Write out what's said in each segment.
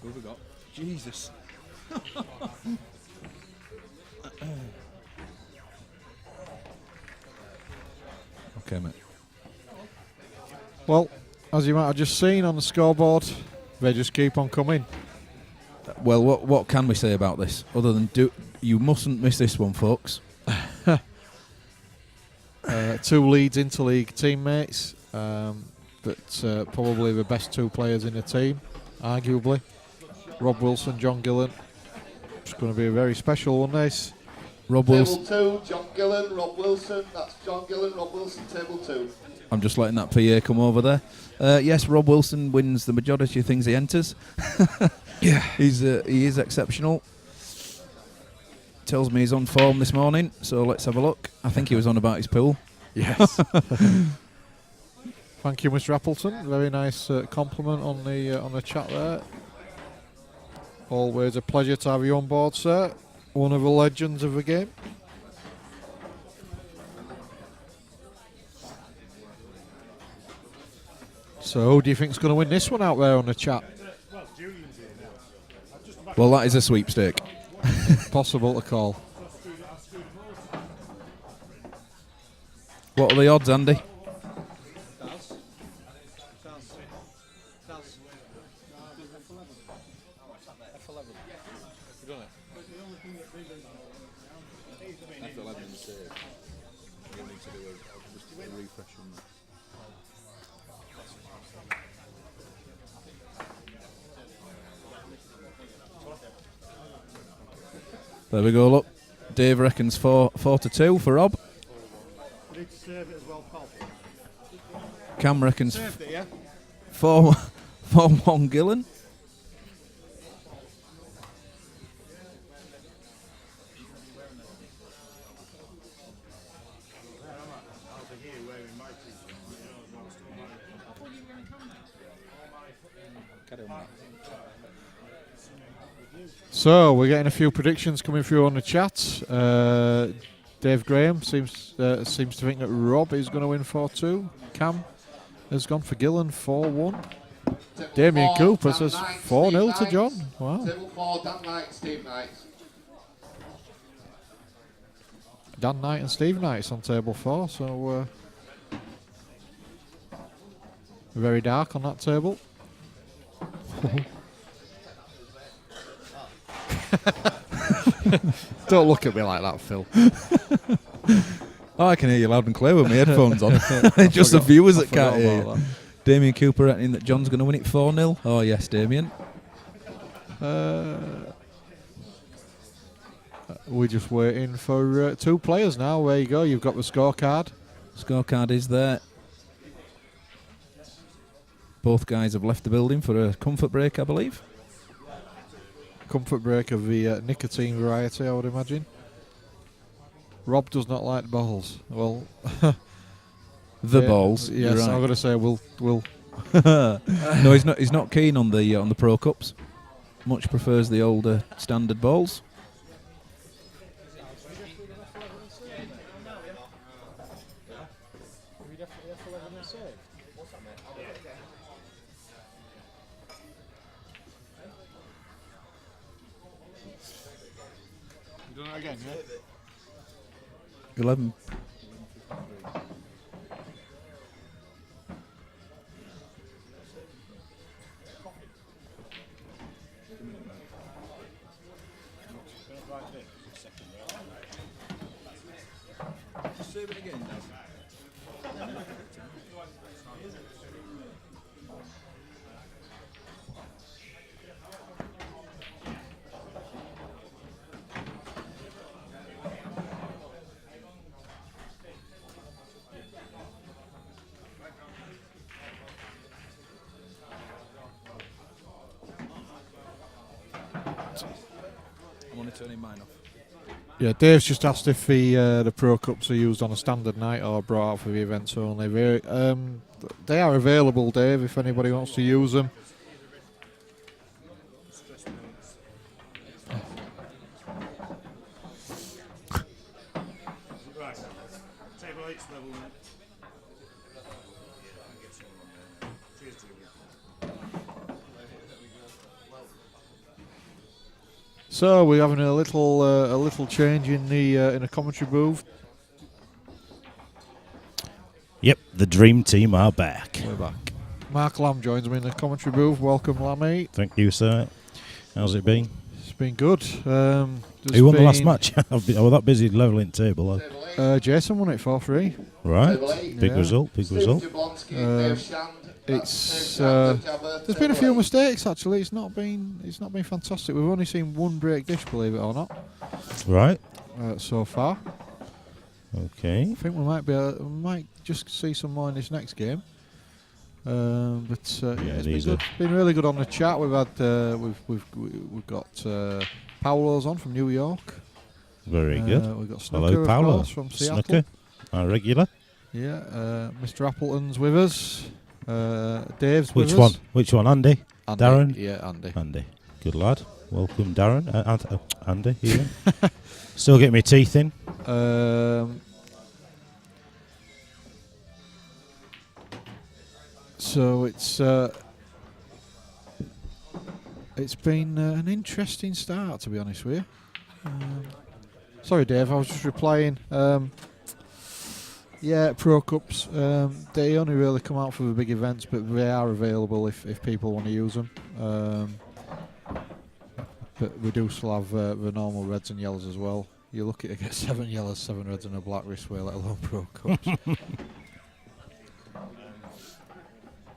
Who have we got? Jesus. Okay, mate. Well, as you might have just seen on the scoreboard, they just keep on coming. Well, what can we say about this other than you mustn't miss this one, folks. 2 Leeds Interleague teammates, that probably the best 2 players in the team, arguably. Rob Wilson, John Gillen. It's going to be a very special one, this. Rob Wilson. Table 2, John Gillen, Rob Wilson. That's John Gillen, Rob Wilson, table 2. I'm just letting that PA come over there. Yes, Rob Wilson wins the majority of things he enters. Yeah, he is exceptional. Tells me he's on form this morning, so let's have a look. I think he was on about his pool. Yes. Thank you, Mr. Appleton. Very nice compliment on the chat there. Always a pleasure to have you on board, sir. One of the legends of the game. So, who do you think's going to win this one out there on the chat? Well, that is a sweepstake. Possible to call. What are the odds, Andy? There we go, look. Dave reckons 4-2 for Rob. We need to serve it as well, Paul. Cam reckons Served it, yeah? 4-1 Gillen. So, we're getting a few predictions coming through on the chat. Dave Graham seems to think that Rob is going to win 4-2. Cam has gone for Gillen 4-1. Damien Cooper says 4-0 to John. Wow. Table 4, Dan Knight, Steve Knight. Dan Knight and Steve Knight's on table 4, so very dark on that table. Don't look at me like that, Phil. Oh, I can hear you loud and clear with my headphones on. Just the viewers that can't hear you. Damien Cooper reckoning that John's going to win it 4-0. Oh, yes, Damien. We're just waiting for 2 players now. There you go. You've got the scorecard. Scorecard is there. Both guys have left the building for a comfort break, I believe. Comfort break of the nicotine variety, I would imagine. Rob does not like balls. Well, the balls. Yes, right. I'm going to say we'll. No, he's not keen on the Pro Cups. Much prefers the older standard balls. Doing it again, yeah? 11. Save it again, I'm only turning mine off. Yeah, Dave's just asked if the Pro Cups are used on a standard night or brought out for the events only. They are available, Dave, if anybody wants to use them. Right. Table 8's level, mate. Cheers to you. So we're having a little change in the commentary booth. Yep, the dream team are back. We're back. Mark Lamb joins me in the commentary booth. Welcome, Lammy. Thank you, sir. How's it been? It's been good. Who won the last match? I was that busy levelling table. Jason won it 4-3. Right, big Yeah. result. It's there's been a few mistakes actually. It's not been fantastic. We've only seen one break dish, believe it or not, Right. so far. Okay. I think we might just see some more in this next game. Yeah, it's these been good. Been really good on the chat. We've had we've got Paolo's on from New York. Very good. We've got Snooker, Hello, of Paolo. course, from Seattle. Snooker, our regular. Yeah, Mr. Appleton's with us. Dave's with Which us. one? Which one? Andy? Andy. Darren? Yeah, Andy. Andy. Good lad. Welcome, Darren. Andy, here. Still getting my teeth in. So it's been an interesting start, to be honest with you. Sorry, Dave, I was just replying. Yeah, Pro Cups, they only really come out for the big events, but they are available if people want to use them. But we do still have the normal reds and yellows as well. You're lucky to get 7 yellows, 7 reds and a black this way, let alone Pro Cups.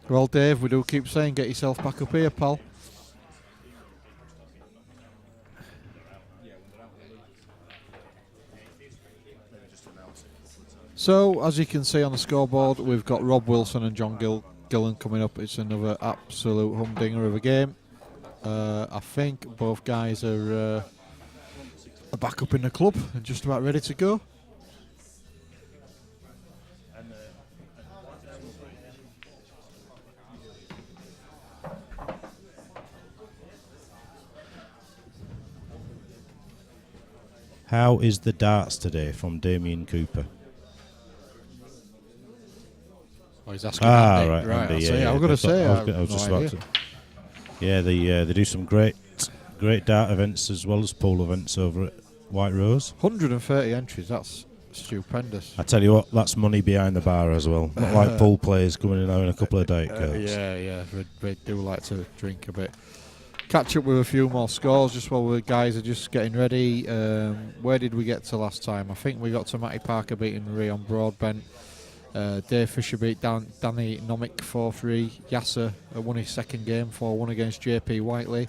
Well, Dave, we do keep saying get yourself back up here, pal. So, as you can see on the scoreboard, we've got Rob Wilson and John Gillen coming up. It's another absolute humdinger of a game. I think both guys are back up in the club and just about ready to go. How is the darts today from Damien Cooper? Oh, he's asking Andy. Right, Andy, I yeah, see. yeah, I'm going to say, I was just about to. Yeah, they do some great dart events as well as pool events over at White Rose. 130 entries. That's stupendous. I tell you what, that's money behind the bar as well. Not like pool players coming in having a couple of Diet Cokes. Yeah, they do like to drink a bit. Catch up with a few more scores just while the guys are just getting ready. Where did we get to last time? I think we got to Matty Parker beating Rion Broadbent. Dave Fisher beat Danny Nomic 4-3. Yasser won his second game 4-1 against JP Whiteley.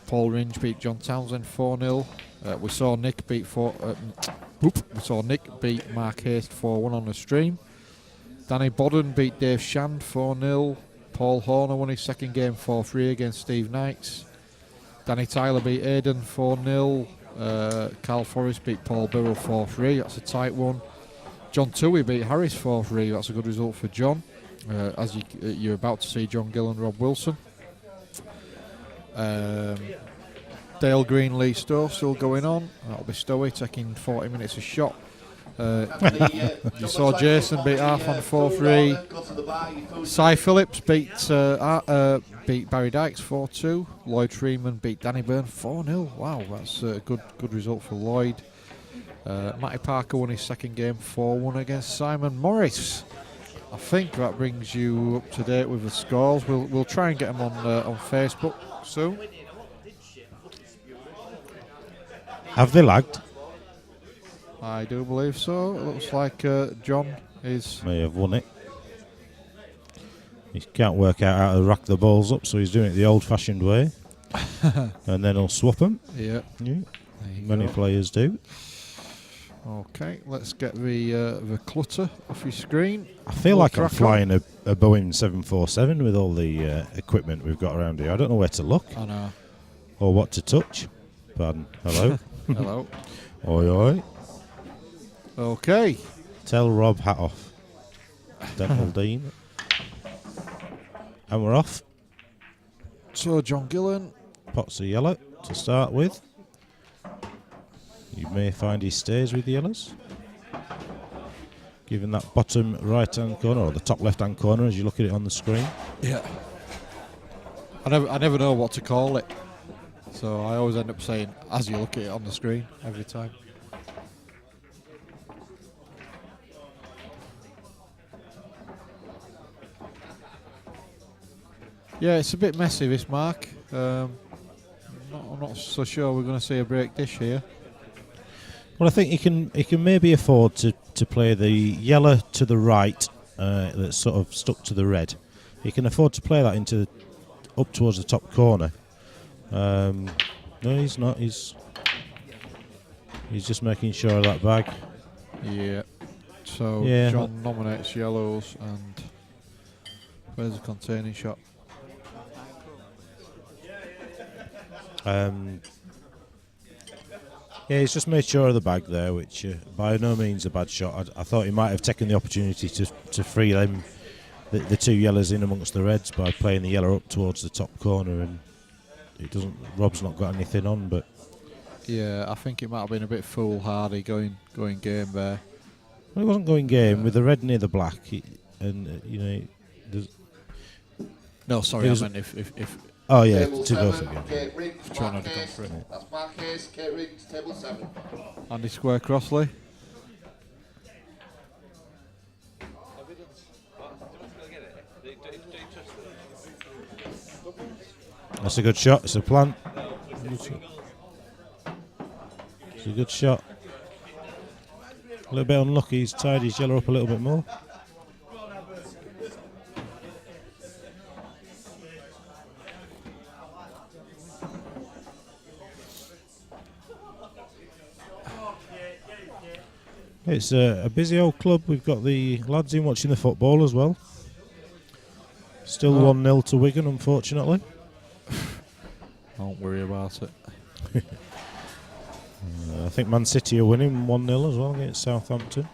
Paul Ringe beat John Townsend 4-0. We saw Nick beat Mark Haste 4-1 on the stream. Danny Bodden beat Dave Shand 4-0. Paul Horner won his second game 4-3 against Steve Knights. Danny Tyler beat Aidan 4-0. Carl Forrest beat Paul Birrell 4-3. That's a tight one. John Toohey beat Harris 4-3. That's a good result for John. As you're about to see John Gill and Rob Wilson. Dale Green, Lee Stowe still going on. That'll be Stowey taking 40 minutes a shot. You saw Jason beat Arfon 4-3. Cy Phillips beat Barry Dykes 4-2. Lloyd Freeman beat Danny Byrne 4-0. Wow, that's a good result for Lloyd. Matty Parker won his second game 4-1 against Simon Morris. I think that brings you up to date with the scores. We'll try and get them on Facebook soon. Have they lagged? I do believe so. It looks like John is... May have won it. He can't work out how to rack the balls up, so he's doing it the old-fashioned way. And then he'll swap them. Yeah. Many players do. Okay, let's get the clutter off your screen. I feel like I'm flying a Boeing 747 with all the equipment we've got around here. I don't know where to look. I know. Or what to touch. Pardon. Hello. Hello. Oi, oi. Okay. Tell Rob hat off. Dental Dean. And we're off. So, John Gillen. Pots of yellow to start with. You may find he stays with the yellows. Given that bottom right-hand corner, or the top left-hand corner as you look at it on the screen. Yeah. I never know what to call it. So I always end up saying as you look at it on the screen every time. Yeah, it's a bit messy this mark. I'm not so sure we're going to see a break dish here. Well, I think he can maybe afford to play the yellow to the right that's sort of stuck to the red. He can afford to play that into up towards the top corner. No, he's not. He's just making sure of that bag. Yeah. So Yeah. John nominates yellows, and where's the containing shot? Yeah, he's just made sure of the bag there, which by no means a bad shot. I thought he might have taken the opportunity to free them, the two yellows in amongst the reds by playing the yellow up towards the top corner, and it doesn't. Rob's not got anything on, but Yeah, I think it might have been a bit foolhardy going game there. well, he wasn't going game with the red near the black, there's, No, sorry, It I was- meant if oh yeah, Table to go 7, for game. Kate Riggs, Trying Mark not to go Hayes. for it. That's Mark Hayes, Kate Riggs, table 7. Andy Square Crossley. That's a good shot. It's a plant. It's a good shot. A little bit unlucky. He's tied his yellow up a little bit more. It's a busy old club. We've got the lads in watching the football as well. Still 1-0 to Wigan, unfortunately. Don't worry about it. I think Man City are winning 1-0 as well against Southampton.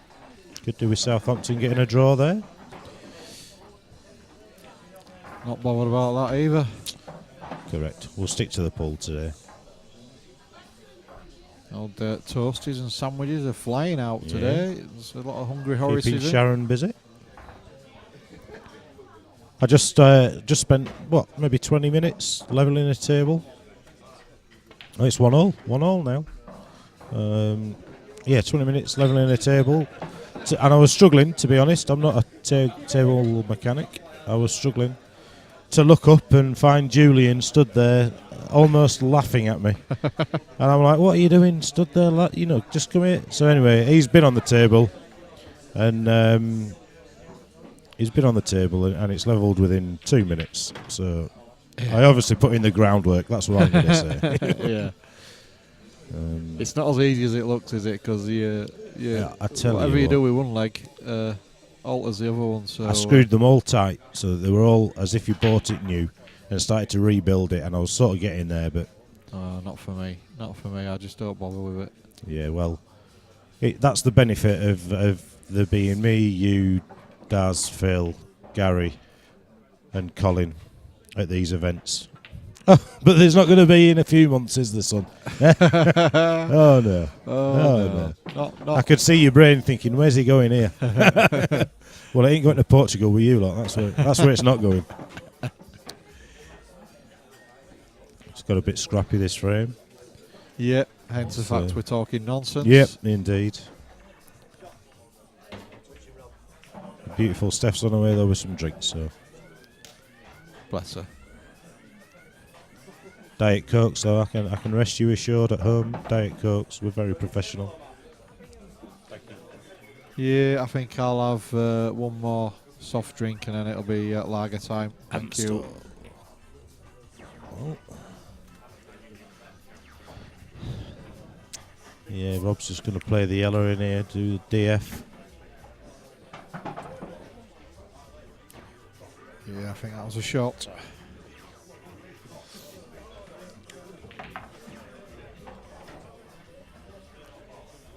Could do with Southampton getting a draw there. Not bothered about that either. Correct. We'll stick to the pool today. Old toasties and sandwiches are flying out Yeah. today. There's a lot of hungry Keeping horses in. Sharon busy. I just spent maybe 20 minutes levelling a table. Oh, it's 1-0. 1-0 now. 20 minutes levelling a table, and I was struggling, to be honest. I'm not a table mechanic. I was struggling to look up and find Julian stood there, almost laughing at me. And I'm like, "What are you doing? Stood there, just come here." So anyway, he's been on the table, and and it's levelled within 2 minutes. So I obviously put in the groundwork. That's what I'm going to say. Yeah. It's not as easy as it looks, is it? Because I tell whatever you you do what. with one leg alters the other one. So I screwed them all tight, so they were all as if you bought it new, and started to rebuild it. And I was sort of getting there, but not for me. Not for me. I just don't bother with it. yeah, well, that's the benefit of there being me, you, Daz, Phil, Gary, and Colin at these events. Oh, but there's not going to be in a few months, is there, son? Oh no! Oh, no. Not I could see your brain thinking, "Where's he going here?" Well, it ain't going to Portugal with you, lot. That's where it's not going. It's got a bit scrappy, this frame. Yeah, hence the fact So- we're talking nonsense. Yep, indeed. Beautiful. Steph's on her way though with some drinks, so Bless her. Diet Coke, so I can rest you assured at home. Diet Cokes, we're very professional. Yeah, I think I'll have one more soft drink and then it'll be lager time. Thank you. Oh. Yeah, Rob's just going to play the yellow in here, do the DF. Yeah, I think that was a shot.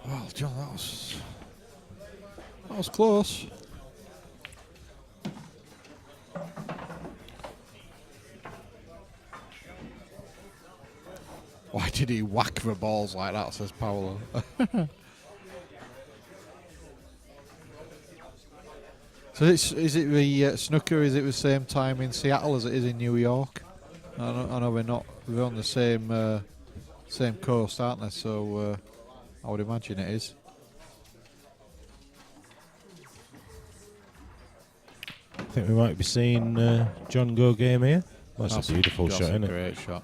Well, John, that was close. Why did he whack the balls like that, says Paolo. So is it the snooker, is it the same time in Seattle as it is in New York? I know we're on the same coast, aren't they? So I would imagine it is. I think we might be seeing John go game here. That's a beautiful shot, isn't it? Great shot.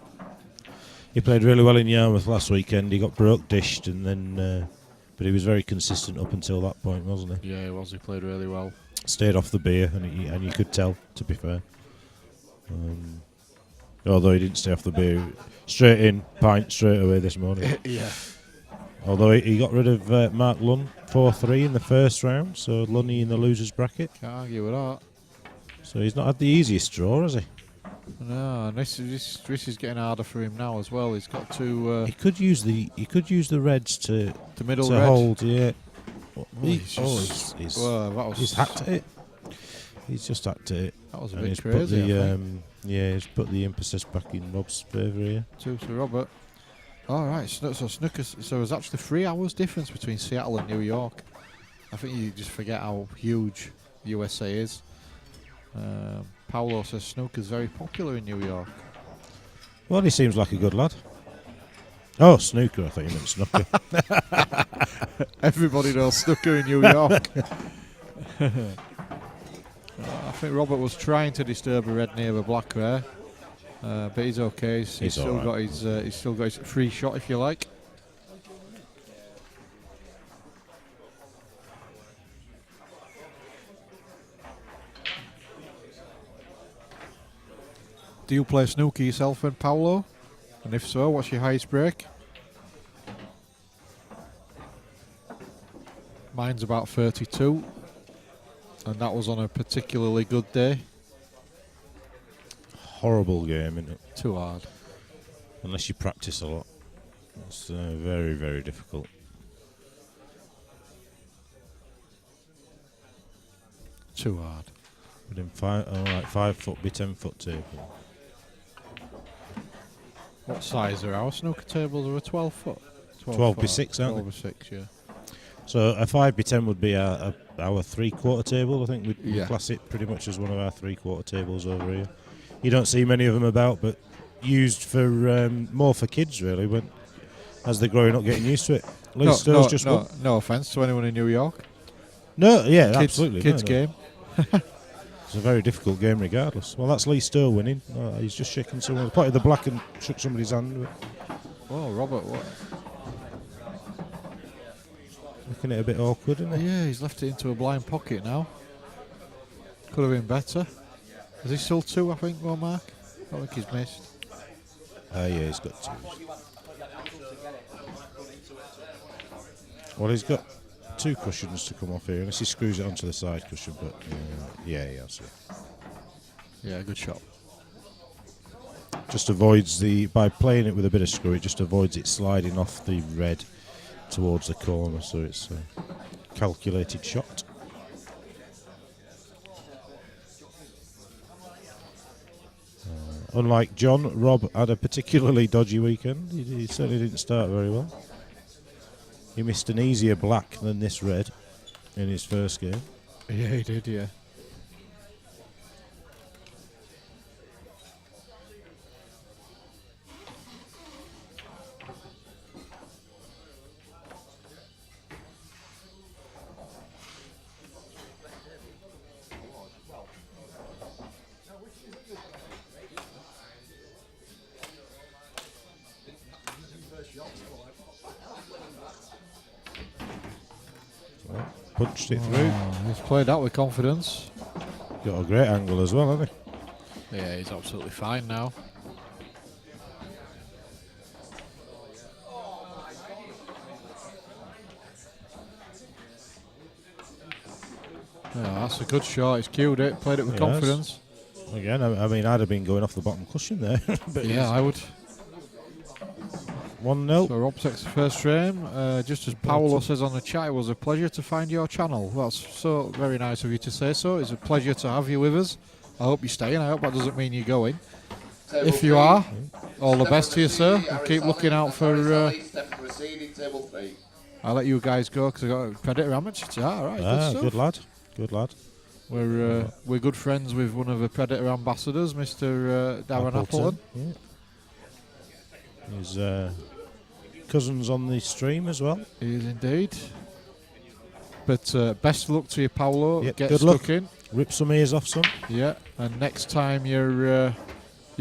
He played really well in Yarmouth last weekend. He got broke dished, and then, but he was very consistent up until that point, wasn't he? Yeah, he was. He played really well. Stayed off the beer, and you could tell, to be fair. Although he didn't stay off the beer, straight in, pint straight away this morning. Yeah. Although he got rid of Mark Lunn 4-3 in the first round, so Lunny in the losers bracket. Can't argue with that. So he's not had the easiest draw, has he? No, and this is getting harder for him now as well. He's got to He could use the reds to the middle to red. hold. Yeah. He's hacked at it. He's just hacked at it. That was a And bit he's crazy. put the he's put the emphasis back in Rob's favour here. 2 to Robert. All right, so snooker. So there's actually 3 hours difference between Seattle and New York. I think you just forget how huge USA is. Paolo says snooker's very popular in New York. Well, he seems like a good lad. Oh, snooker! I thought you meant snooker. Everybody knows snooker in New York. I think Robert was trying to disturb a red near the black there, but he's okay. He's still got his free shot, if you like. Do you play snooker yourself then, Paolo? And if so, what's your highest break? Mine's about 32. And that was on a particularly good day. Horrible game, isn't it? Too hard. Unless you practice a lot. It's very, very difficult. Too hard. But in 5 foot by 10 foot table. What size are our snooker tables? Are a 12 foot? 12 by 6, aren't they? 12 by 6, yeah. So a 5 by 10 would be our 3/4 table. I think we'd class it pretty much as one of our 3/4 tables over here. You don't see many of them about, but used for more for kids really, when as they're growing up, getting used to it. No offence to anyone in New York. No, yeah, Kids, absolutely. Kids no. game. It's a very difficult game regardless. Well, that's Lee Stowe winning. Oh, he's just shaking someone. Potted the black and shook somebody's hand. Oh, Robert, what? Looking at it a bit awkward, isn't it? Yeah, he's left it into a blind pocket now. Could have been better. Is he still 2, I think, or Mark? I think he's missed. Yeah, he's got 2. Well, he's got 2 cushions to come off here, unless he screws it onto the side cushion, but yeah, he has it. Yeah, good shot. Just avoids by playing it with a bit of screw, it just avoids it sliding off the red towards the corner, so it's a calculated shot. Unlike John, Rob had a particularly dodgy weekend. He certainly didn't start very well. He missed an easier black than this red in his first game. Yeah, he did, yeah. Punched it through. He's played that with confidence. Got a great angle as well, hasn't he? Yeah, he's absolutely fine now. Yeah, that's a good shot. He's cued it, played it with confidence. Again, I mean, I'd have been going off the bottom cushion there. But yeah, I would. 1-0. So Rob takes the first frame. Just as Paolo says on the chat, it was a pleasure to find your channel. Well, that's so very nice of you to say so. It's a pleasure to have you with us. I hope you stay, and I hope that doesn't mean you're going. If you are, all the best to you, sir. And keep looking out for... I'll let you guys go because I've got a Predator amateur. All right, good stuff. Good lad. Good lad. We're good friends with one of the Predator ambassadors, Mr. Darren Appleton. Yeah. His cousins on the stream as well. He is indeed. But best of luck to you, Paolo. Yep, Get good stuck luck. in. Rip some ears off, son. Yeah, and next time you're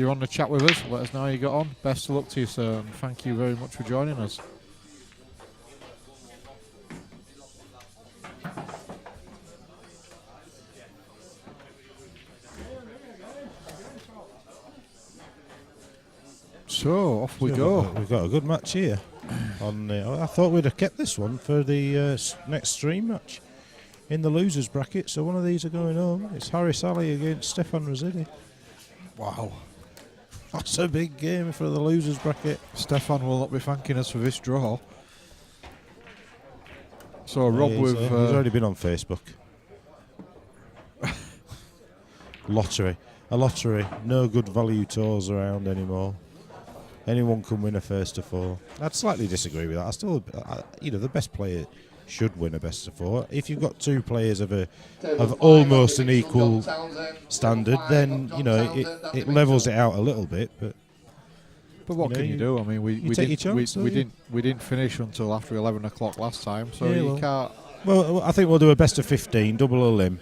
on the chat with us, let us know how you got on. Best of luck to you, sir, and thank you very much for joining us. So off we go. We've got a good match here. I thought we'd have kept this one for the next stream match in the losers bracket. So one of these are going home. It's Harry Sally against Stefan Rosidi. Wow, That's a big game for the losers bracket. Stefan will not be thanking us for this draw. So Rob, He's with already been on Facebook. Lottery. A lottery. No good value tours around anymore. Anyone can win a first to four. I'd slightly disagree with that. The best player should win a best of four. If you've got two players of almost an equal standard, then it levels it out a little bit. But what can you do? I mean, we take didn't, your chance, we didn't finish until after 11 o'clock last time, so Yeah, you can't. Well, I think we'll do a best of 15, double a limb,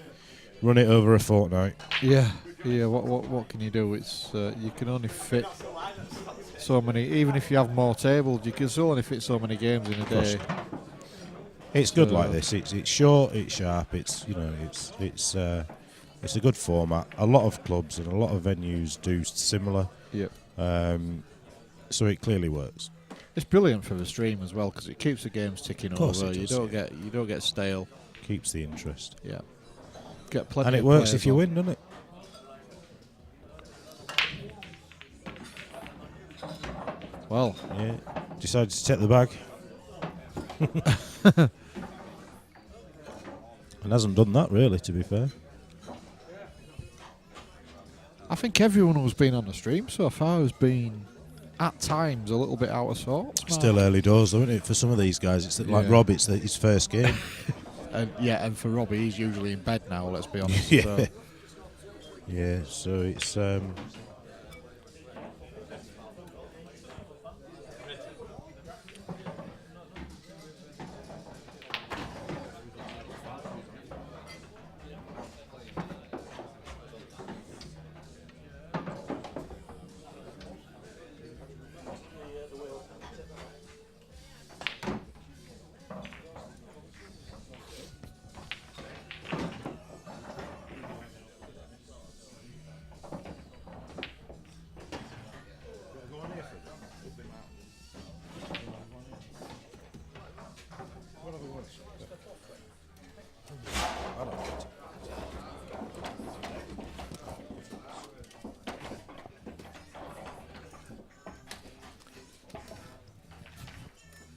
run it over a fortnight. Yeah. What can you do? It's you can only fit so many. Even if you have more tables, you can still only fit so many games in a day. It's good like this. It's short, it's sharp. It's a good format. A lot of clubs and a lot of venues do similar. Yep. So it clearly works. It's brilliant for the stream as well because it keeps the games ticking course over. it does, You don't get stale. Keeps the interest. Yeah. Get plenty. And it of works players if you on. win, doesn't it? Well, Yeah. Decided to take the bag. And hasn't done that really, to be fair. I think everyone who's been on the stream so far has been at times a little bit out of sorts. Mark. Still early doors, though, isn't it? For some of these guys, it's like Yeah. Rob. It's his first game. And for Robbie, he's usually in bed now. Let's be honest. Yeah. So. Yeah. So it's.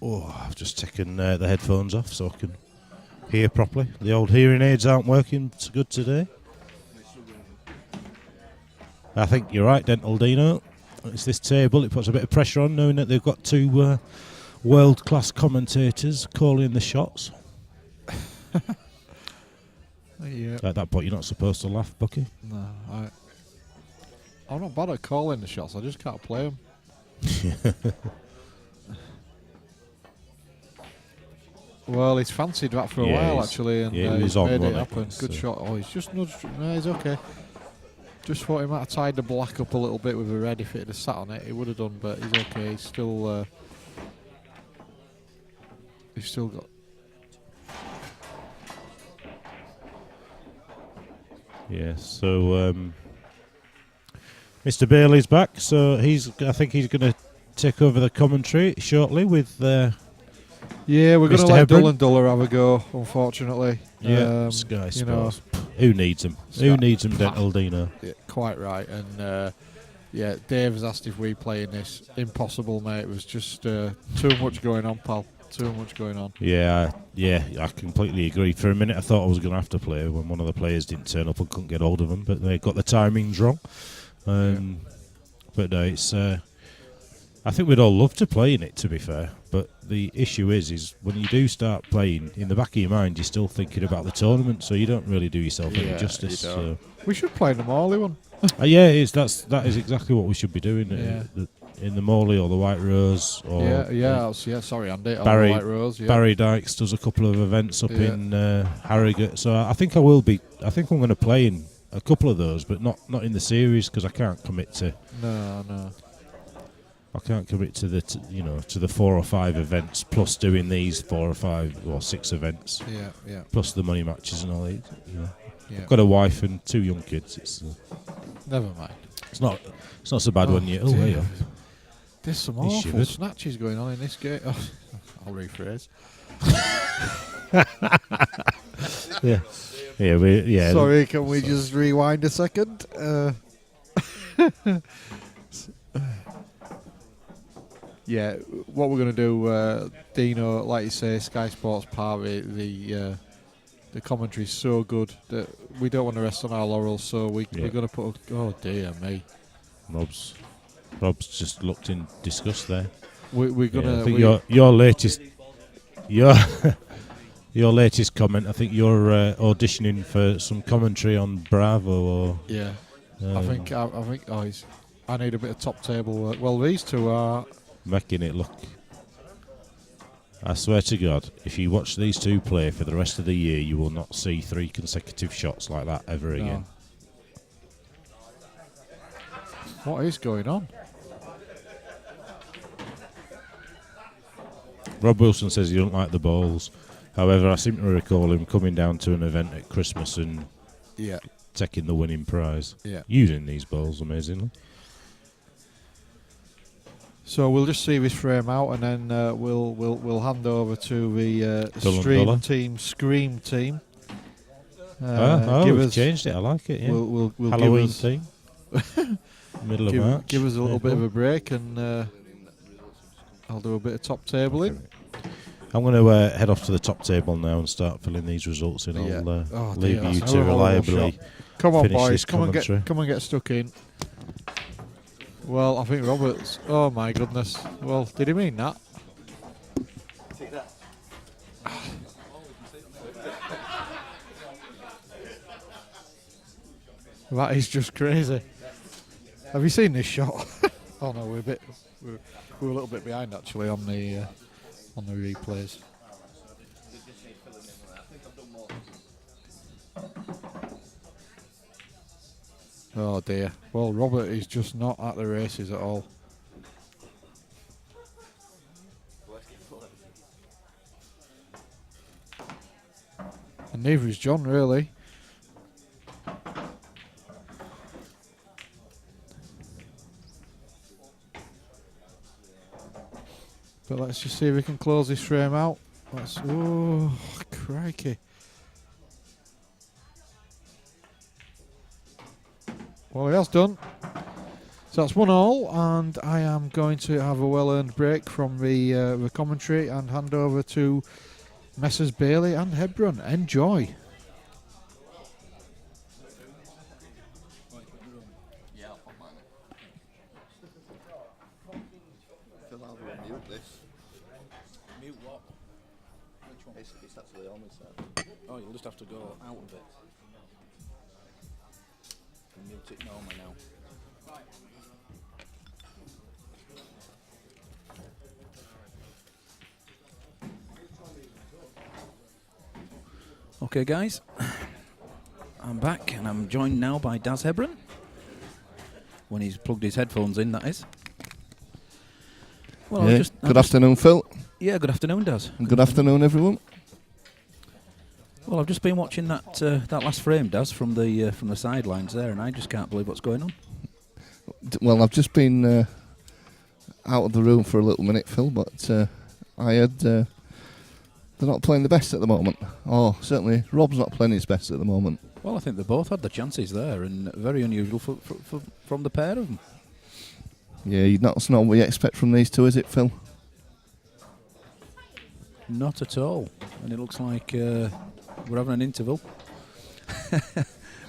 Oh, I've just taken the headphones off so I can hear properly. The old hearing aids aren't working so good today. I think you're right, Dental Dino. It's this table. It puts a bit of pressure on knowing that they've got two world-class commentators calling the shots. Yeah. At that point, you're not supposed to laugh, Bucky. No, I'm not bad at calling the shots. I just can't play them. Well, he's fancied that for a while he's- actually, and he he's was on, made it wasn't he? happen. Good So- shot. Oh, he's just nudged. No, he's okay. Just thought he might have tied the black up a little bit with the red. If it had sat on it, he would have done. But he's okay. He's still. He's still got. Yeah, so Mr. Bailey's back, so I think he's going to take over the commentary shortly with Yeah, we're going to Mr. let Hebron? Dull and Duller have a go, unfortunately. Sky you know, Sports. Who needs them? Who Sky- needs them, Dental Dino? yeah, quite right. And yeah, Dave has asked if we play in this. Impossible, mate. It was just too much going on, pal. Too much going on. Yeah, I completely agree. For a minute, I thought I was going to have to play when one of the players didn't turn up and couldn't get hold of them, but they got the timings wrong. But no, it's. I think we'd all love to play in it. To be fair, But the issue is when you do start playing, in the back of your mind, you're still thinking about the tournament, so you don't really do yourself any justice. So. We should play in the Morley one. Yeah, that is exactly what we should be doing. Yeah. In the Morley or the White Rose. Or Sorry, Andy. Barry, the White Rose. Yeah. Barry Dykes does a couple of events up in Harrogate, so I think I will be. I think I'm going to play in a couple of those, but not in the series because I can't commit to. No. I can't commit to to the 4 or 5 events plus doing these 4 or 5 or 6 events. Yeah. Plus the money matches and all that. Yeah. I've got a wife and 2 young kids. It's Never mind. It's not so bad when you. Oh, dear. yeah. There's some He's awful shivered. snatches going on in this game. Oh, I'll rephrase. Yeah. Sorry, can we just rewind a second? Yeah, what we're going to do, Dino, like you say, Sky Sports Party, the commentary is so good that we don't want to rest on our laurels, so we're going to put. Oh dear me, Rob's just looked in disgust there. We're gonna. I think your latest your latest comment. I think you're auditioning for some commentary on Bravo. Or, yeah, I think. I need a bit of top table work. Well, these two are making it look. I swear to God, if you watch these two play for the rest of the year, you will not see 3 consecutive shots like that ever again. What is going on? Rob Wilson says he don't like the balls. However, I seem to recall him coming down to an event at Christmas and taking the winning prize. Yeah. Using these balls amazingly. So we'll just see this frame out, and then we'll hand over to the Scream team. We've changed it. I like it. Yeah. We'll Halloween give us, team. Middle of March. Give us a little bit of a break, and I'll do a bit of top tabling. I'm going to head off to the top table now and start filling these results in. I'll leave you to reliably come on, finish boys. this Come commentary. and get stuck in. Well, I think Robert's. Oh my goodness. Well, did he mean that? That is just crazy. Have you seen this shot? Oh no, we're a little bit behind actually on the replays. Oh dear. Well, Robert is just not at the races at all. And neither is John, really. But let's just see if we can close this frame out. Oh, crikey. Well, he has done. So that's 1-1, and I am going to have a well-earned break from the commentary and hand over to Messrs Bailey and Hebron. Enjoy. Mute what? Which one? It's actually on this side. Oh, you'll just have to go out of it. And mute it normally now. Okay, guys. I'm back, and I'm joined now by Daz Hebron. When he's plugged his headphones in, that is. Well, Yeah. Good afternoon, Phil. Yeah, good afternoon, Daz. Good afternoon, everyone. Well, I've just been watching that last frame, Daz, from the sidelines there, and I just can't believe what's going on. Well, I've just been out of the room for a little minute, Phil, but I had... they're not playing the best at the moment. Oh, certainly Rob's not playing his best at the moment. Well, I think they both had the chances there, and very unusual from the pair of them. Yeah, that's not what you expect from these two, is it, Phil? Not at all. And it looks like we're having an interval,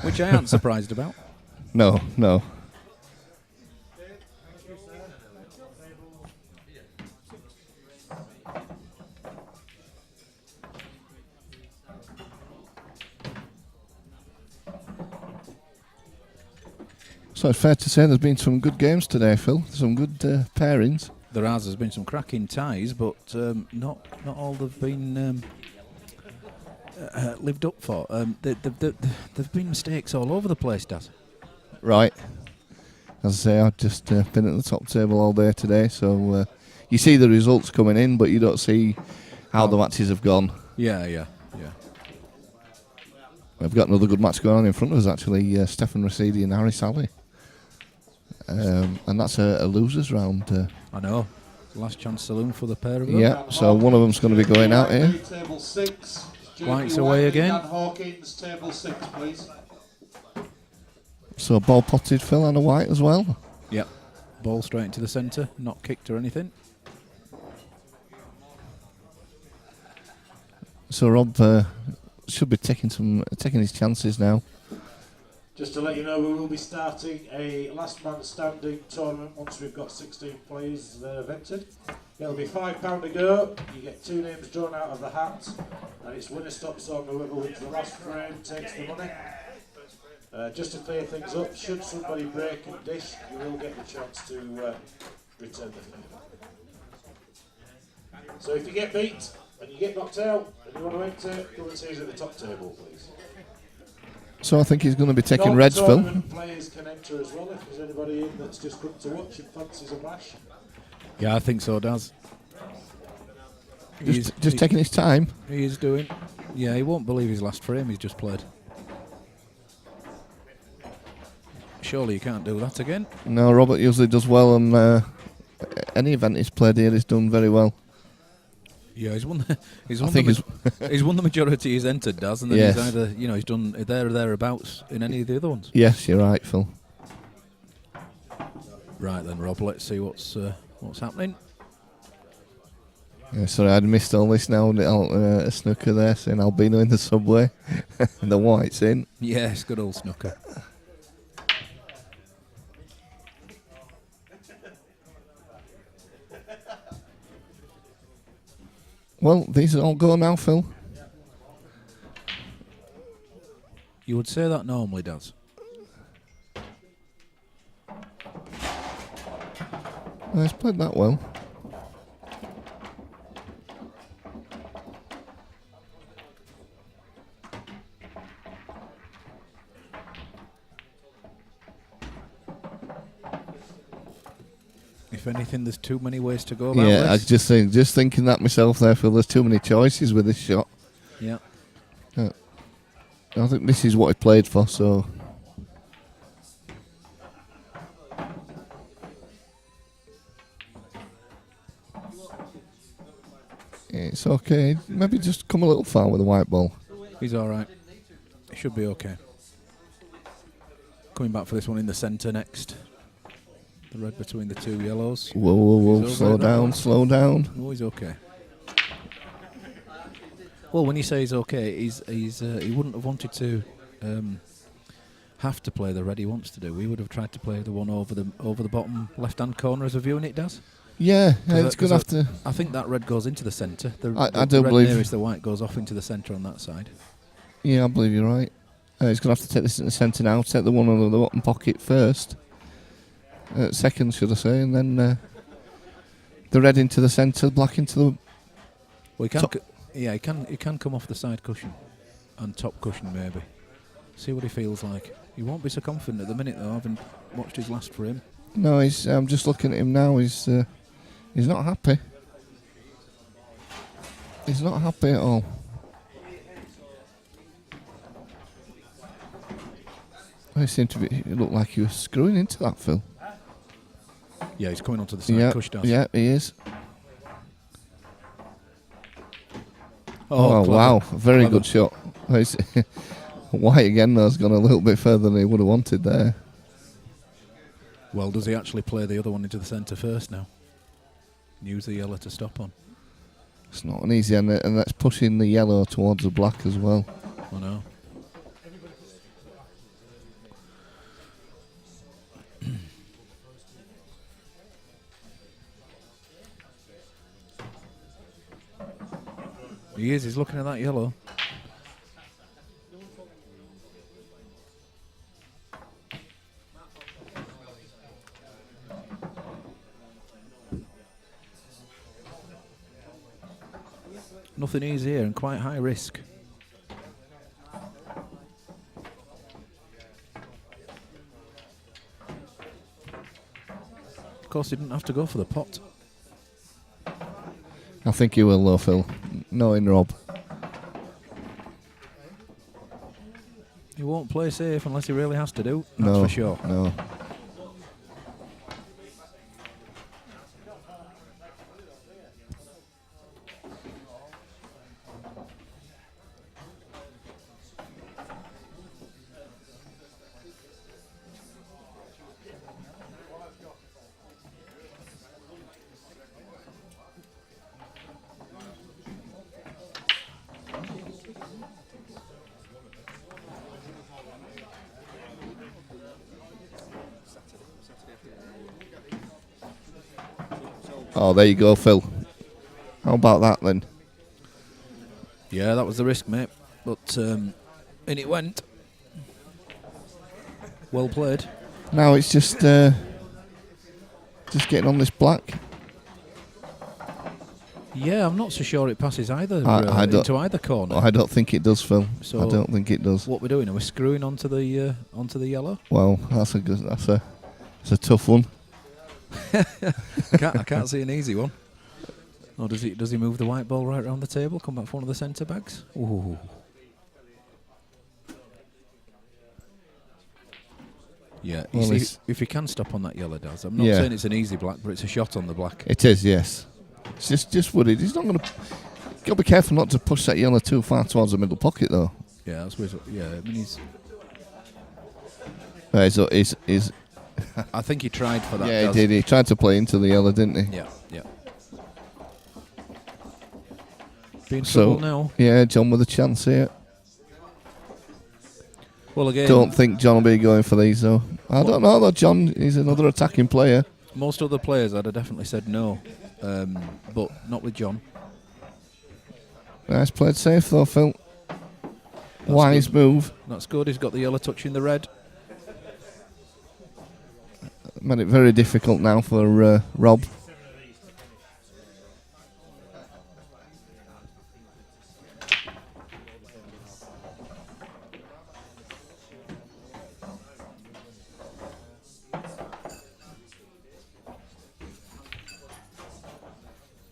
which I aren't surprised about. No. So it's fair to say there's been some good games today, Phil. Some good pairings. There's been some cracking ties, but not all they've been lived up for. There've been mistakes all over the place, Daz. Right. As I say, I've just been at the top table all day today, so you see the results coming in, but you don't see how the matches have gone. Yeah. We've got another good match going on in front of us, actually. Stefan Rosidi and Harry Sally. And that's a losers round. I know. Last chance saloon for the pair of them. Yeah, so one of them's going to be going out here. Table 6. White's away again. Dan Hawkins, table 6, please. So ball potted Phil and a white as well. Yep. Ball straight into the centre, not kicked or anything. So Rob should be taking his chances now. Just to let you know, we will be starting a last man standing tournament once we've got 16 players evented. It'll be £5 to go. You get 2 names drawn out of the hat, and it's winner stops on whoever wins the last frame takes the money. Just to clear things up, should somebody break and dish, you will get the chance to return the favour. So if you get beat and you get knocked out and you want to enter, come and see us at the top table, please. So I think he's going to be taking reds, Phil. Non-tournament players can enter as well if there's anybody in that's just come to watch and fancies a bash. Yeah, I think so, Daz. Just taking his time. He is doing. Yeah, he won't believe his last frame he's just played. Surely you can't do that again. No, Robert usually does well on any event he's played here. He's done very well. Yeah, he's won. He's won the majority he's entered, Daz, and then Yes. he's either he's done there or thereabouts in any of the other ones. Yes, you're right, Phil. Right then, Rob. Let's see what's happening. Yeah, sorry, I'd missed all this now. A snooker there saying Albino in the subway. And the white's in. Yes, good old snooker. Well, these are all go now, Phil. You would say that normally, Daz. Well, he's played that well. If anything, there's too many ways to go about Yeah, I this. just thinking that myself there, Phil. There's too many choices with this shot. Yeah. I think this is what he played for, so. It's okay. Maybe just come a little far with the white ball. He's all right. He should be okay. Coming back for this one in the centre next. The red between the two yellows. Whoa, whoa, whoa. He's Slow over it, that down, one. slow down. Oh, he's okay. Well, when you say he's okay, he wouldn't have wanted to have to play the red he wants to do. We would have tried to play the one over the bottom left-hand corner as a viewing it does. Yeah, it's going to have to. I think that red goes into the centre. I the do red believe. nearest the white goes off into the centre on that side. Yeah, I believe you're right. He's going to have to take this in the centre now. Take the one under the bottom pocket first. Second, should I say, and then the red into the centre, black into the. Well, he can. Top. He can come off the side cushion and top cushion maybe. See what he feels like. He won't be so confident at the minute though. I haven't watched his last frame. No, I'm just looking at him now. He's not happy. He's not happy at all. He seemed to be. It looked like he was screwing into that, Phil. Yeah, he's coming onto the side Yeah, cushion. yeah, he is. Oh, Oh, clever. wow, very Clever. good shot. White again though has gone a little bit further than he would have wanted there. Well, does he actually play the other one into the centre first now? Use the yellow to stop on. It's not an easy, and that's pushing the yellow towards the black as well. I know. He is. He's looking at that yellow. Nothing easy here and quite high risk. Of course, he didn't have to go for the pot. I think he will though, Phil. Knowing Rob. He won't play safe unless he really has to do. That's No, for sure. no. Oh, there you go, Phil. How about that then? Yeah, that was the risk, mate. But in it went. Well played. Now it's just getting on this black. Yeah, I'm not so sure it passes either I don't- into either corner. I don't think it does, Phil. So I don't think it does. What we're doing? Are we screwing onto the yellow? Well, that's a tough one. I can't see an easy one. Or does he move the white ball right around the table? Come back for one of the centre bags? Ooh. Yeah, you Well, see, it's- if he can stop on that yellow, Daz. I'm not Yeah. saying it's an easy black, but it's a shot on the black. It is, yes. It's just worried. He's not going to. Got to be careful not to push that yellow too far towards the middle pocket, though. Yeah, that's where I mean, He's I think he tried for that. yeah, he Daz. did. He tried to play into the yellow, didn't he? Yeah. Being So trouble now. yeah, John with a chance here. Well, again, Don't think John will be going for these though. I don't know though. John, he's another attacking player. most other players I'd have definitely said no, but not with John. Nice played safe though, Phil. Wise good. move. That's good. He's got the yellow touching the red. Made it very difficult now for Rob.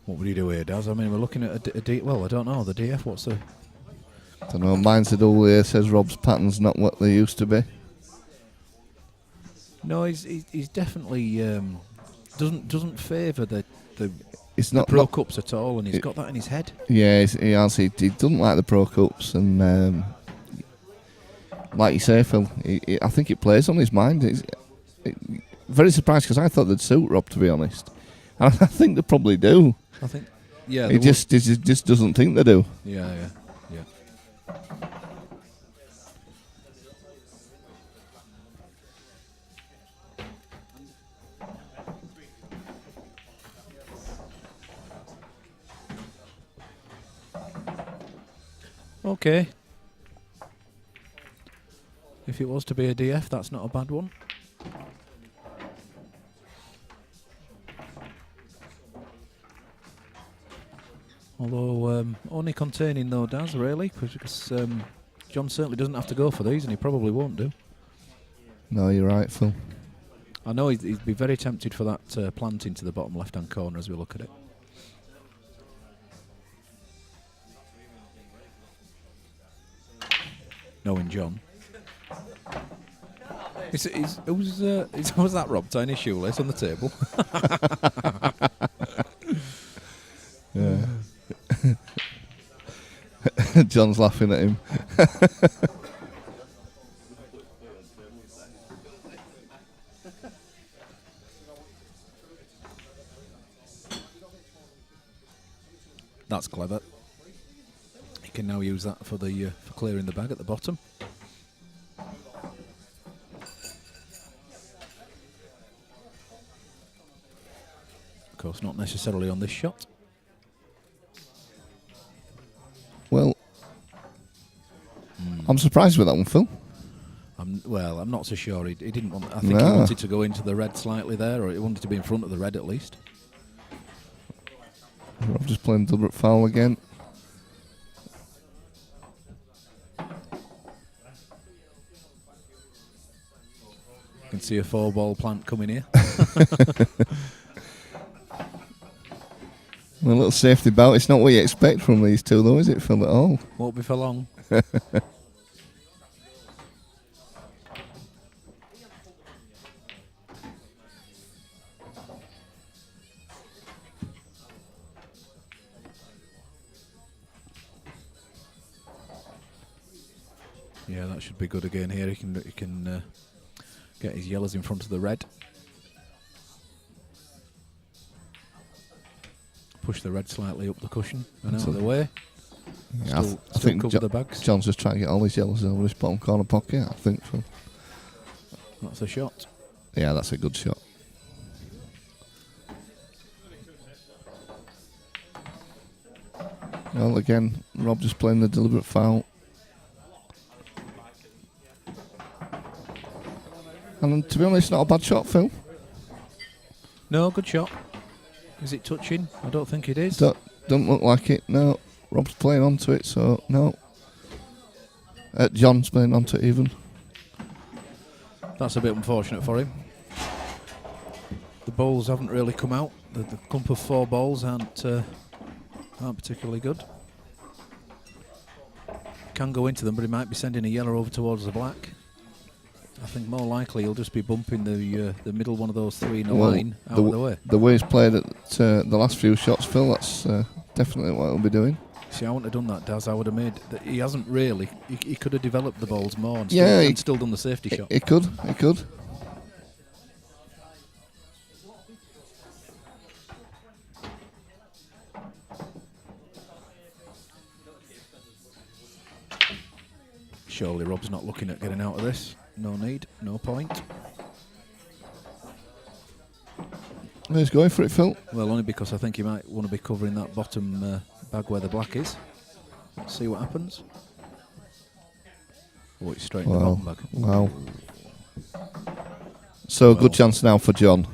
What would he do here, Daz? I mean, we're looking at a D. Well, I don't know. The DF, what's the. Don't know. Mine's the all here says Rob's pattern's not what they used to be. No, he's definitely doesn't favour the It's not Pro Cups at all, and he's got that in his head. Yeah, he has. He doesn't like the Pro Cups, and like you say, Phil, I think it plays on his mind. Very surprised because I thought they'd suit Rob, to be honest. And I think they probably do. I think. Yeah. He just doesn't think they do. Yeah. Okay. If it was to be a DF, that's not a bad one. Although only containing though, Daz, really, because John certainly doesn't have to go for these, and he probably won't do. No, you're right, Phil. I know he'd be very tempted for that plant into the bottom left-hand corner as we look at it. Knowing John. Who's that, Rob, tying his shoelace on the table? Yeah. John's laughing at him. That's clever. He can now use that for for clearing the bag at the bottom. Of course, not necessarily on this shot. Well, I'm surprised with that one, Phil. I'm not so sure. He didn't want. I think he No. wanted to go into the red slightly there, or he wanted to be in front of the red at least. Rob just playing deliberate foul again. You can see a 4-ball plant coming here. A little safety bout. It's not what you expect from these two, though, is it, Phil, at all? Won't be for long. Yeah, that should be good again here. He can get his yellows in front of the red. Push the red slightly up the cushion and out of the way. Yeah, Still I think cover the bags. John's just trying to get all his yellows over his bottom corner pocket, I think. So. That's a shot. Yeah, that's a good shot. Well, again, Rob just playing the deliberate foul. And to be honest, not a bad shot, Phil. No, good shot. Is it touching? I don't think it is. Don't look like it, no. Rob's playing onto it, so no. John's playing onto it even. That's a bit unfortunate for him. The balls haven't really come out. The clump of 4 balls aren't particularly good. Can go into them, but he might be sending a yellow over towards the black. I think more likely he'll just be bumping the middle one of those 3 in a line out of the way. The way he's played at the last few shots, Phil, that's definitely what he'll be doing. See, I wouldn't have done that, Daz. I would have made... He hasn't really. He could have developed the balls more and still done the safety shot. He could. Surely Rob's not looking at getting out of this. No need, no point. He's going for it, Phil. Well, only because I think he might want to be covering that bottom bag where the black is. Let's see what happens. Oh, it's straight in the bottom bag. Wow. So, good chance now for John.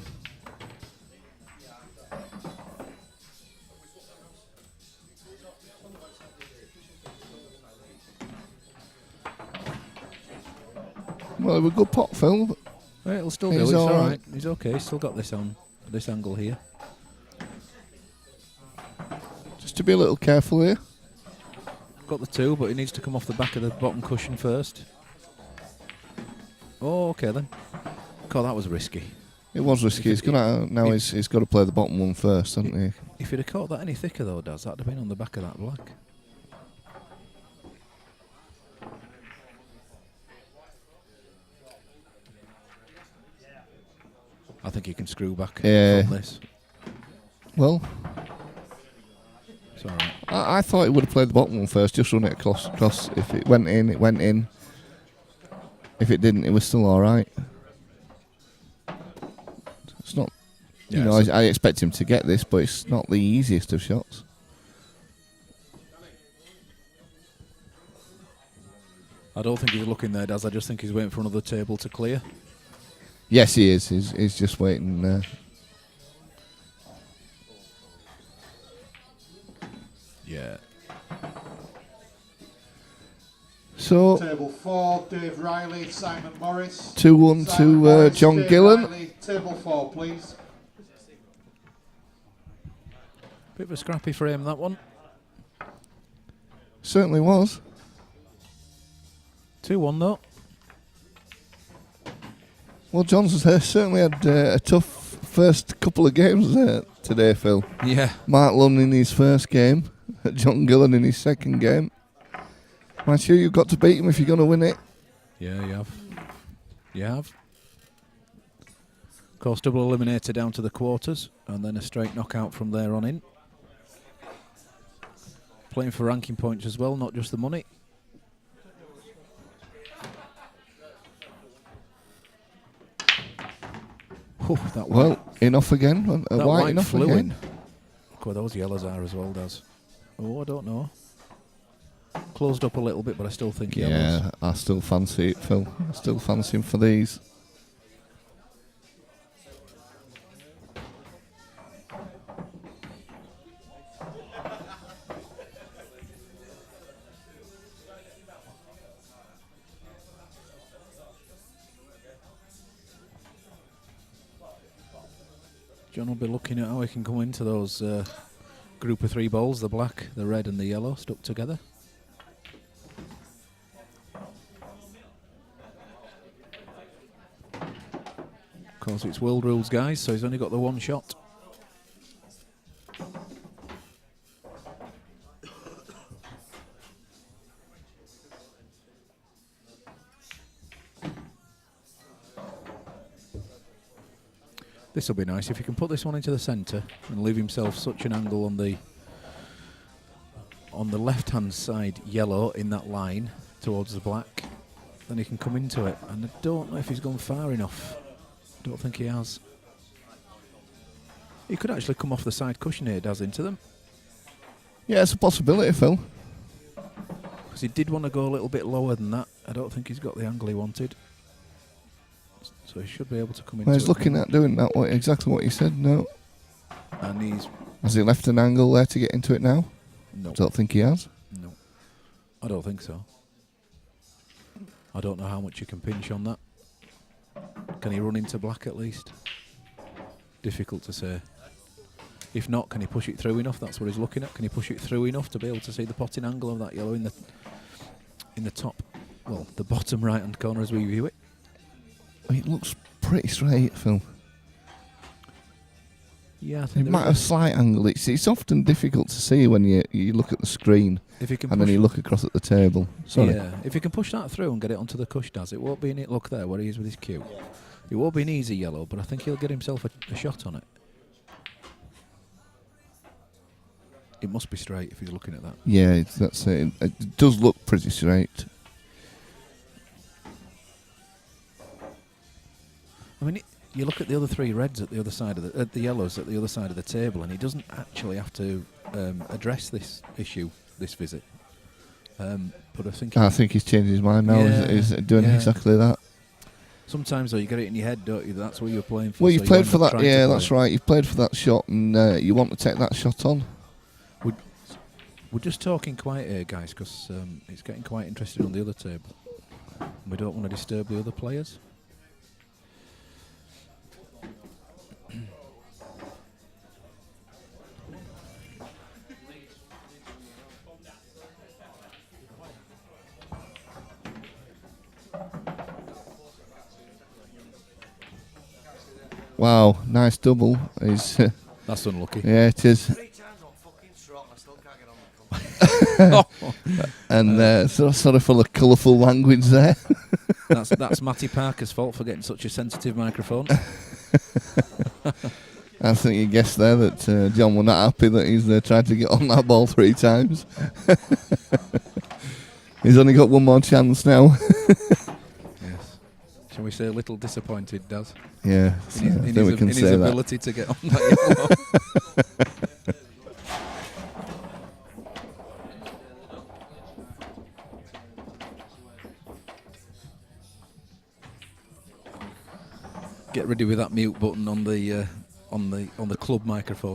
Well, it was a good pot, Phil. Right, it'll still do. He's It's all all right. He's okay. He's still got this on this angle here. Just to be a little careful here. Got the 2, but he needs to come off the back of the bottom cushion first. Oh, okay then. God, that was risky. It was risky. He's got to play the bottom one first, hasn't he? If he'd have caught that any thicker though, Daz, that'd have been on the back of that black. I think he can screw back from this. Well, it's all right. I thought he would have played the bottom one first, just run it across. If it went in, it went in. If it didn't, it was still all right. It's not, I expect him to get this, but it's not the easiest of shots. I don't think he's looking there, Daz. I just think he's waiting for another table to clear. Yes, he is. He's just waiting. Yeah. So, Table 4, Dave Riley, Simon Morris. 2-1 to John Dave Gillen. Riley, table 4, please. Bit of a scrappy frame, that one. Certainly was. 2-1 though. Well, John's certainly had a tough first couple of games today, Phil. Yeah. Mark Lunn in his first game, John Gillen in his second game. I'm sure you've got to beat him if you're going to win it. Yeah, you have. You have. Of course, double eliminator down to the quarters, and then a straight knockout from there on in. Playing for ranking points as well, not just the money. Whew, that Well, enough again. that White white enough flew again. in. Look where those yellows are as well, Daz. Oh, I don't know. Closed up a little bit, but I still think yellows. Yeah, I still fancy it, Phil. I still fancy him for these. John will be looking at how he can come into those group of 3 balls, the black, the red and the yellow stuck together. Of course it's world rules, guys, so he's only got the 1 shot. This will be nice if he can put this one into the centre and leave himself such an angle on the left-hand side yellow in that line towards the black, then he can come into it. And I don't know if he's gone far enough. I don't think he has. He could actually come off the side cushion here, Daz, into them. Yeah, it's a possibility, Phil. Because he did want to go a little bit lower than that. I don't think he's got the angle he wanted. So he should be able to come into Well, it. he's looking at doing that, exactly what you said, no. And he's... Has he left an angle there to get into it now? No. Don't think he has. No. I don't think so. I don't know how much you can pinch on that. Can he run into black at least? Difficult to say. If not, can he push it through enough? That's what he's looking at. Can he push it through enough to be able to see the potting angle of that yellow in the top, well, the bottom right-hand corner as we view it? It looks pretty straight, Phil. Yeah, I think It might have a slight angle. It's often difficult to see when you look at the screen if he can and then you look across at the table. Sorry. Yeah, if he can push that through and get it onto the cush, Daz, it won't be an look there where he is with his cue. It won't be an easy yellow, but I think he'll get himself a shot on it. It must be straight if he's looking at that. Yeah, that's it. It does look pretty straight. I mean, you look at the other 3 reds at the other side of the yellows at the other side of the table, and he doesn't actually have to address this issue, this visit. But I think he's changed his mind now. Yeah, He's doing yeah. exactly that. Sometimes though you get it in your head, don't you? That's what you're playing for. Well, you so played end for up that. trying to Yeah, play that's it. right. You played for that shot, and you want to take that shot on. We're just talking quiet here, guys, because it's getting quite interesting on the other table. We don't want to disturb the other players. Wow, nice double. That's unlucky. Yeah, it is. 3 times on fucking trot, I still can't get on the cover. And sort of full of colourful language there. That's Matty Parker's fault for getting such a sensitive microphone. I think you guessed there that John were not happy that he's tried to get on that ball 3 times. He's only got 1 more chance now. Yes. Shall we say a little disappointed, Daz? Yeah, In I think we can his say that. ability to get on that yellow. Get ready with that mute button on the club microphone.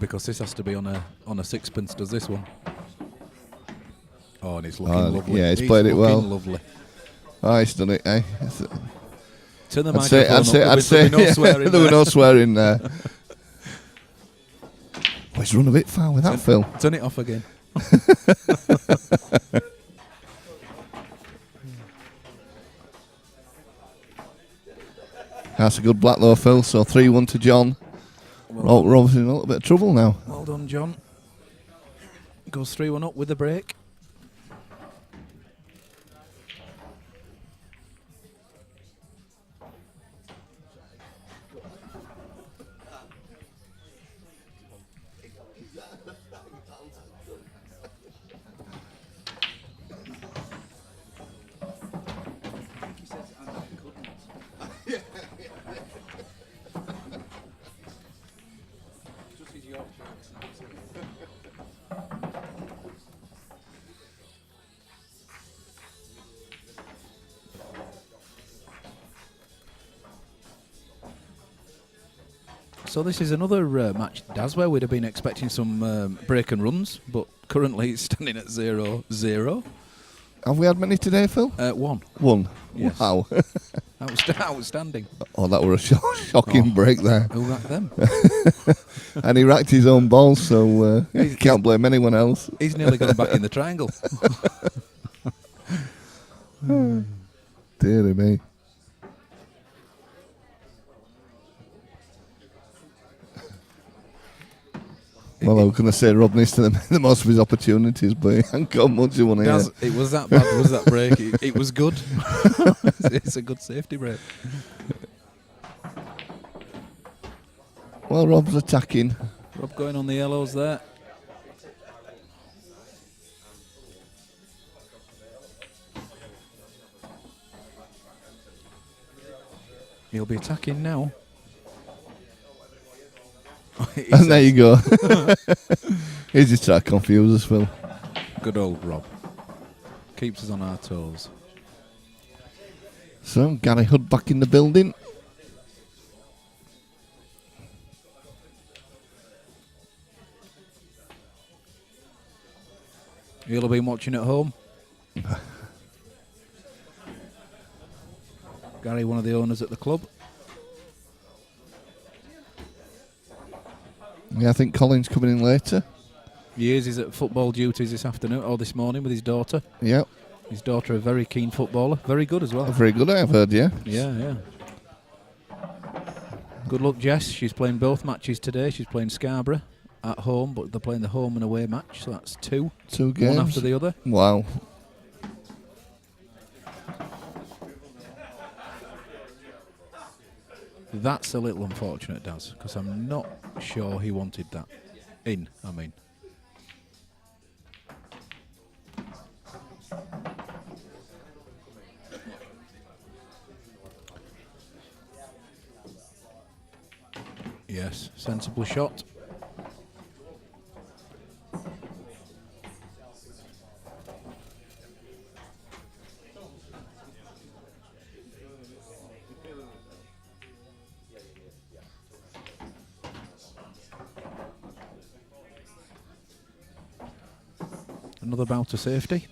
Because this has to be on a sixpence. Does this one? Oh, and he's looking lovely. Yeah, he's played it well. Lovely. Oh, he's done it, eh? Turn the I'd say, microphone I'd up. say, There'll be no swearing there were there. no swearing there. Oh, he's run a bit far with that, Phil. Turn it off again. That's a good black though, Phil. So 3-1 to John. We're obviously in a little bit of trouble now. Well done, John. Goes 3-1 up with the break. So this is another match, Daz, where we'd have been expecting some break and runs, but currently it's standing at 0-0. Have we had many today, Phil? One. One. Yes. Wow. Outstanding. Oh, that were a shocking break there. Who racked them? And he racked his own balls, so you can't blame anyone else. He's nearly gone back in the triangle. Dear me. Well, I was going to say Rob needs to make the most of his opportunities, but he ain't got much of one here. It was that bad, was that break? It was good. It's a good safety break. Well, Rob's attacking. Rob going on the yellows there. He'll be attacking now. And there you go. He's just trying to confuse us, Phil. Good old Rob. Keeps us on our toes. So, Gary Hood back in the building. You'll have been watching at home. Gary, one of the owners at the club. Yeah, I think Colin's coming in later. He is. He's at football duties this afternoon or this morning with his daughter. Yeah. His daughter, a very keen footballer. Very good as well. Very good, I've heard, yeah. Yeah. Good luck, Jess. She's playing both matches today. She's playing Scarborough at home, but they're playing the home and away match, so that's two. Two games. One after the other. Wow. That's a little unfortunate, Daz, because I'm not sure he wanted that in, I mean. Yes, sensible shot. Another bout of safety.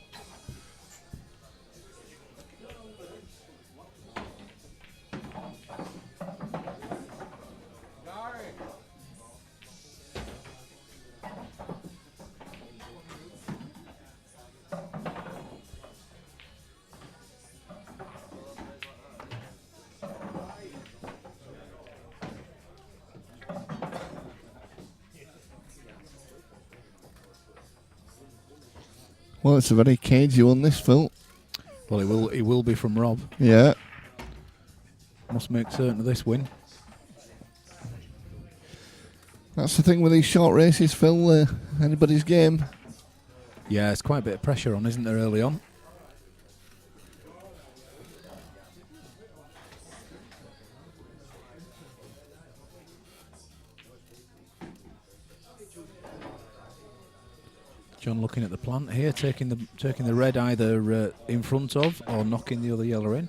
Well, it's a very cagey one, this, Phil. Well, it will be from Rob. Yeah. Must make certain of this win. That's the thing with these short races, Phil. Anybody's game. Yeah, it's quite a bit of pressure on, isn't there, early on? John looking at the plant here, taking the red either in front of or knocking the other yellow in.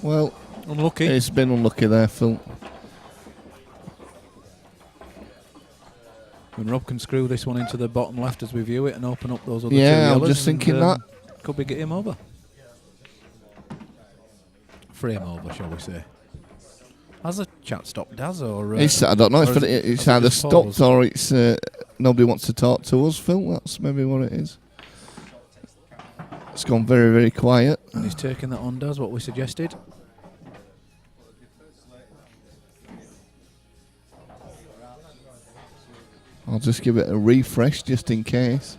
Well, Unlucky. it's been unlucky there, Phil. And Rob can screw this one into the bottom left as we view it and open up those other two Yeah, yellows. I'm just thinking that. Could be game over. Frame over, shall we say. Has the chat stopped, Daz? Or, I don't know. or It's has it either just stopped paused? or it's nobody wants to talk to us, Phil. That's maybe what it is. It's gone very, very quiet. And he's taking that on, Daz, what we suggested. I'll just give it a refresh just in case.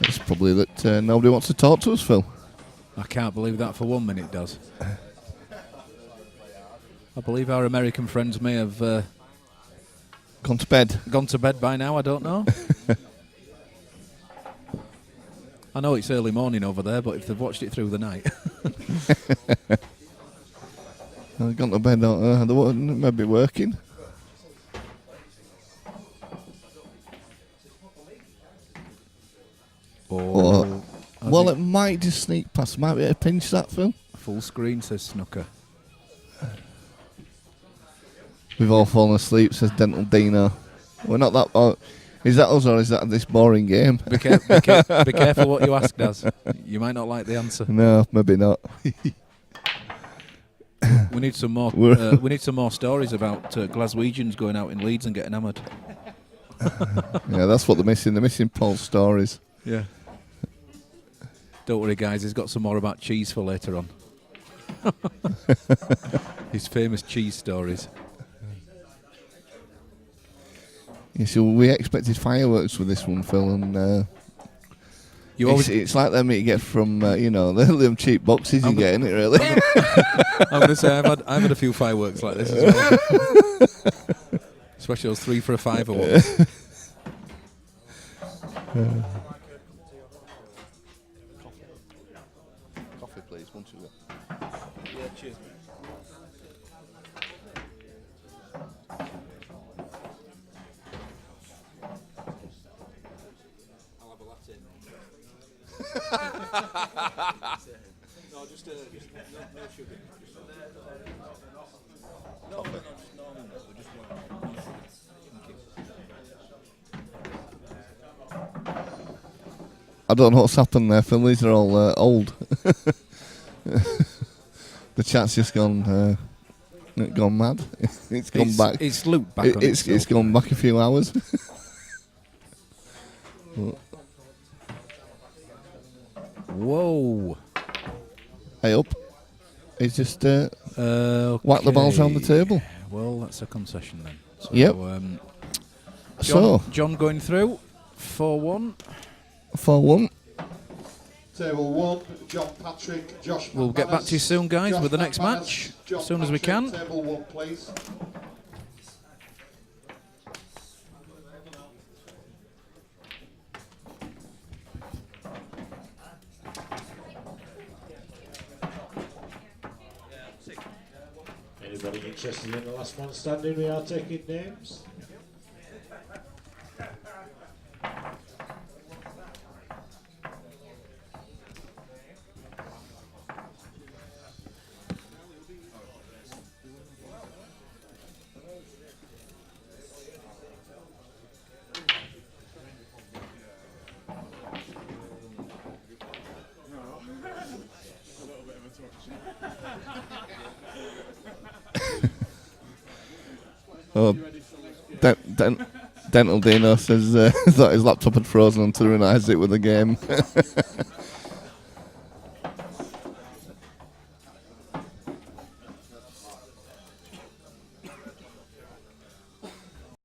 It's probably that nobody wants to talk to us, Phil. I can't believe that for 1 minute, Daz. I believe our American friends may have Gone to bed. gone to bed by now, I don't know. I know it's early morning over there, but if they've watched it through the night. They've gone to bed, they wouldn't maybe working. Oh, Well, it might just sneak past. Might be a pinch that, Phil. Full screen, says Snooker. We've all fallen asleep, says Dental Dino. We're not that. Is that us or is that this boring game? Be careful what you ask, Daz. You might not like the answer. No, maybe not. We need some more. We need some more stories about Glaswegians going out in Leeds and getting hammered. Yeah, that's what they're missing. They're missing Paul's stories. Yeah. Don't worry, guys. He's got some more about cheese for later on. His famous cheese stories. Yeah, so we expected fireworks with this one, Phil, and it's like them you get from them cheap boxes you get, isn't it? Really. I'm going to say I've had a few fireworks like this as well. Especially those 3 for a £5 ones. Coffee, please. One sugar. Yeah, cheers. I'll have a latte. No, just no sugar. No, just normal. Just one. I don't know what's happened there, Phil. These are all old. The chat's just gone mad. It's gone back. It's looped back. It's gone back a few hours. Whoa. Hey up. He's just whack the balls around the table. Well, that's a concession then. So, yep. John going through 4-1. 4-1. Table 1, John Patrick, Josh We'll get back to you soon, guys, Josh with the next McManus, match, John as soon as we Patrick, can. Table 1, please. Anybody interested in the last man standing? We are taking names. Oh, Dental Dino says thought his laptop had frozen until he realised it with the game.